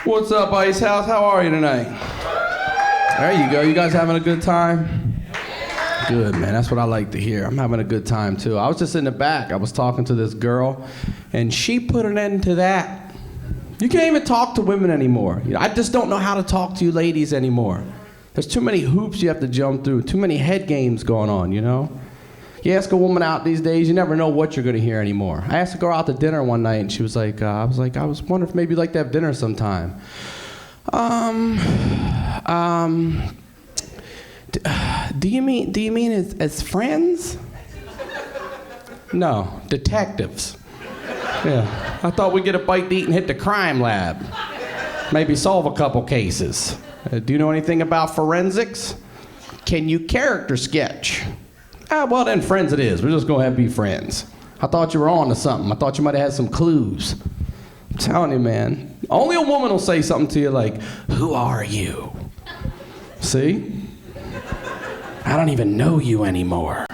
What's up, Ice House? How are you tonight? There you go. You guys having a good time? Good, man. That's what I like to hear. I'm having a good time, too. I was just in the back. I was talking to this girl, and she put an end to that. You can't even talk to women anymore. I just don't know how to talk to you ladies anymore. There's too many hoops you have to jump through, too many head games going on, you know? You ask a woman out these days, you never know what you're going to hear anymore. I asked a girl out to dinner one night, and she was like, I was wondering if maybe you'd like to have dinner sometime. Do you mean as friends? No, detectives. Yeah, I thought we'd get a bite to eat and hit the crime lab. Maybe solve a couple cases. Do you know anything about forensics? Can you character sketch? Well then, friends it is. We're just gonna have to be friends. I thought you were on to something. I thought you might have had some clues. I'm telling you, man. Only a woman will say something to you like, who are you? See? I don't even know you anymore.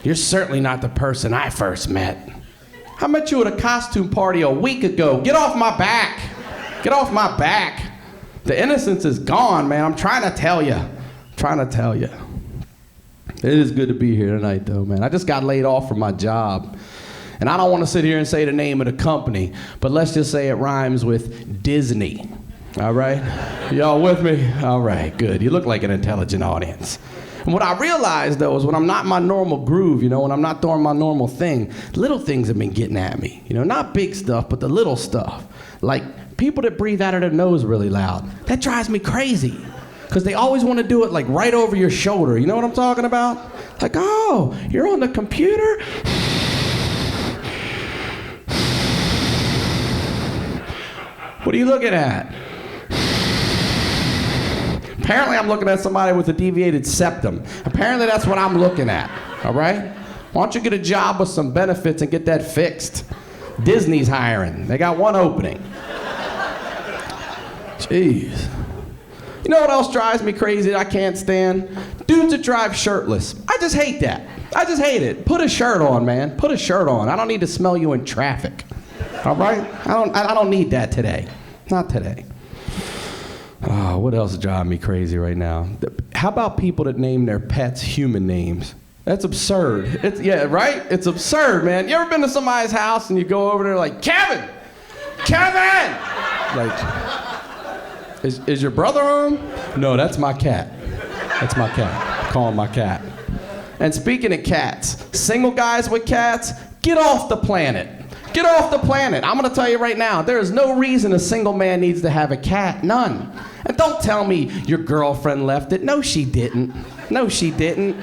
You're certainly not the person I first met. I met you at a costume party a week ago. Get off my back. Get off my back. The innocence is gone, man. I'm trying to tell you. It is good to be here tonight, though, man. I just got laid off from my job. And I don't want to sit here and say the name of the company, but let's just say it rhymes with Disney. All right? Y'all with me? All right, good. You look like an intelligent audience. And what I realized, though, is when I'm not in my normal groove, when I'm not doing my normal thing, little things have been getting at me. Not big stuff, but the little stuff. Like people that breathe out of their nose really loud. That drives me crazy. Because they always want to do it like right over your shoulder. You know what I'm talking about? Like, oh, you're on the computer? What are you looking at? Apparently I'm looking at somebody with a deviated septum. Apparently that's what I'm looking at, all right? Why don't you get a job with some benefits and get that fixed? Disney's hiring. They got one opening. Jeez. You know what else drives me crazy that I can't stand? Dudes that drive shirtless. I just hate that. I just hate it. Put a shirt on, man. Put a shirt on. I don't need to smell you in traffic. All right? I don't need that today. Not today. Oh, what else is driving me crazy right now? How about people that name their pets human names? That's absurd. Yeah, right? It's absurd, man. You ever been to somebody's house and you go over there like, Kevin! Kevin! Like, is your brother home? No, that's my cat. That's my cat. Call him my cat. And speaking of cats, single guys with cats, get off the planet. Get off the planet. I'm going to tell you right now, there is no reason a single man needs to have a cat. None. And don't tell me your girlfriend left it. No, she didn't. No, she didn't.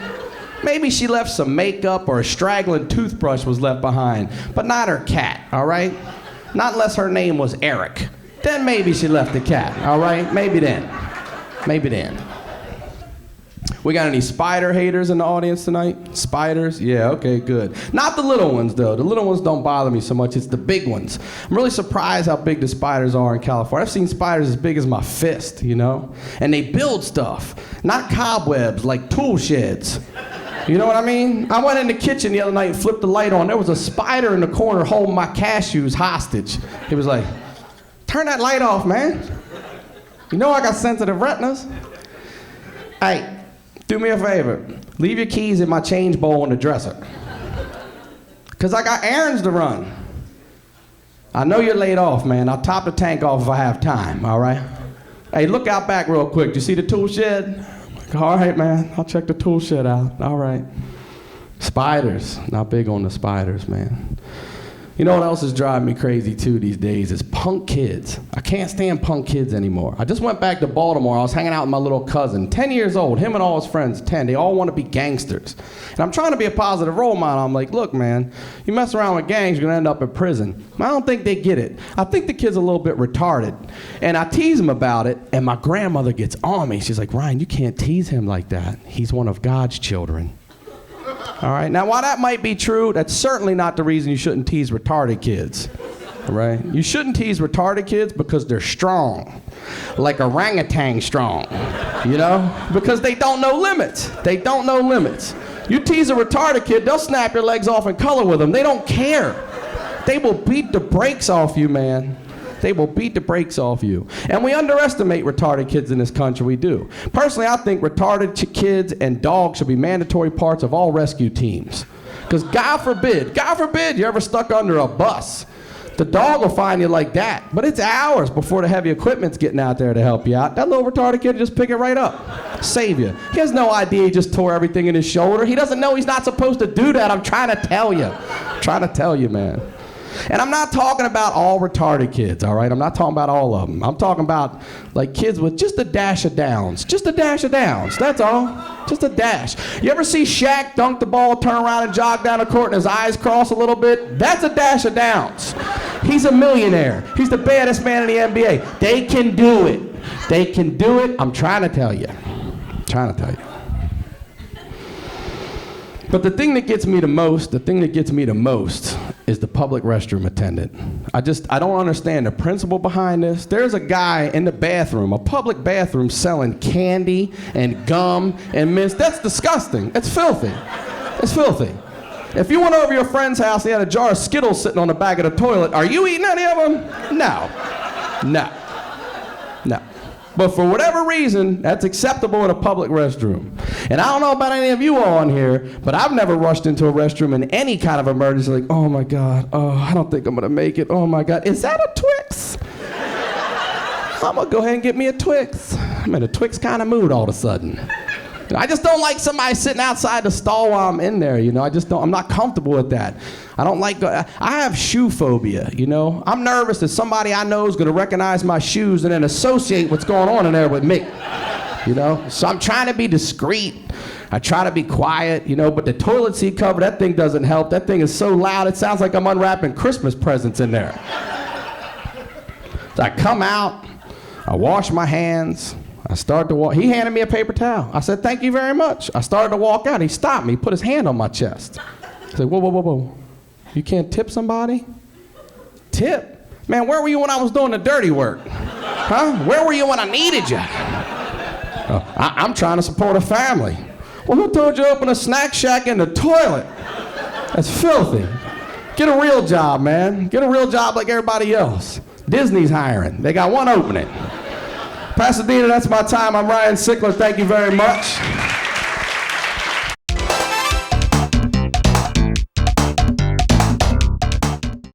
Maybe she left some makeup or a straggling toothbrush was left behind, but not her cat, all right? Not unless her name was Eric. Then maybe she left the cat, all right? Maybe then. Maybe then. We got any spider haters in the audience tonight? Spiders? Yeah, okay, good. Not the little ones, though. The little ones don't bother me so much. It's the big ones. I'm really surprised how big the spiders are in California. I've seen spiders as big as my fist, And they build stuff, not cobwebs, like tool sheds. You know what I mean? I went in the kitchen the other night and flipped the light on. There was a spider in the corner holding my cashews hostage. He was like, turn that light off, man. You know I got sensitive retinas. Hey, do me a favor. Leave your keys in my change bowl in the dresser. Because I got errands to run. I know you're laid off, man. I'll top the tank off if I have time, all right? Hey, look out back real quick. Do you see the tool shed? All right, man. I'll check the tool shed out. All right. Spiders. Not big on the spiders, man. You know what else is driving me crazy, too, these days is punk kids. I can't stand punk kids anymore. I just went back to Baltimore. I was hanging out with my little cousin, 10 years old, him and all his friends, 10. They all want to be gangsters. And I'm trying to be a positive role model. I'm like, look, man, you mess around with gangs, you're going to end up in prison. I don't think they get it. I think the kid's a little bit retarded. And I tease him about it, and my grandmother gets on me. She's like, Ryan, you can't tease him like that. He's one of God's children. All right, now while that might be true, that's certainly not the reason you shouldn't tease retarded kids. All right? You shouldn't tease retarded kids because they're strong, like orangutan strong, because they don't know limits. They don't know limits. You tease a retarded kid, they'll snap your legs off and color with them. They don't care. They will beat the brakes off you, man. They will beat the brakes off you. And we underestimate retarded kids in this country, we do. Personally, I think retarded kids and dogs should be mandatory parts of all rescue teams. Because God forbid you're ever stuck under a bus. The dog will find you like that, but it's hours before the heavy equipment's getting out there to help you out. That little retarded kid will just pick it right up, save you. He has no idea he just tore everything in his shoulder. He doesn't know he's not supposed to do that. I'm trying to tell you, man. And I'm not talking about all retarded kids, all right? I'm not talking about all of them. I'm talking about like kids with just a dash of downs. Just a dash of downs, that's all. Just a dash. You ever see Shaq dunk the ball, turn around and jog down the court and his eyes cross a little bit? That's a dash of downs. He's a millionaire. He's the baddest man in the NBA. They can do it. They can do it. I'm trying to tell you. But the thing that gets me the most is the public restroom attendant. I don't understand the principle behind this. There's a guy in the bathroom, a public bathroom, selling candy and gum and mints. That's disgusting. It's filthy. It's filthy. If you went over to your friend's house and he had a jar of Skittles sitting on the back of the toilet, are you eating any of them? No. But for whatever reason, that's acceptable in a public restroom. And I don't know about any of you all in here, but I've never rushed into a restroom in any kind of emergency like, oh my God, I don't think I'm gonna make it, oh my God. Is that a Twix? I'm gonna go ahead and get me a Twix. I'm in a Twix kind of mood all of a sudden. I just don't like somebody sitting outside the stall while I'm in there, I'm not comfortable with that. I have shoe phobia, I'm nervous that somebody I know is gonna recognize my shoes and then associate what's going on in there with me, So I'm trying to be discreet. I try to be quiet, but the toilet seat cover, that thing doesn't help. That thing is so loud, it sounds like I'm unwrapping Christmas presents in there. So I come out, I wash my hands, I started to walk. He handed me a paper towel. I said, thank you very much. I started to walk out. He stopped me. He put his hand on my chest. I said, whoa. You can't tip somebody? Tip? Man, where were you when I was doing the dirty work? Huh? Where were you when I needed you? I'm trying to support a family. Well, who told you to open a snack shack in the toilet? That's filthy. Get a real job, man. Get a real job like everybody else. Disney's hiring. They got one opening. Pasadena, that's my time. I'm Ryan Sickler. Thank you very much.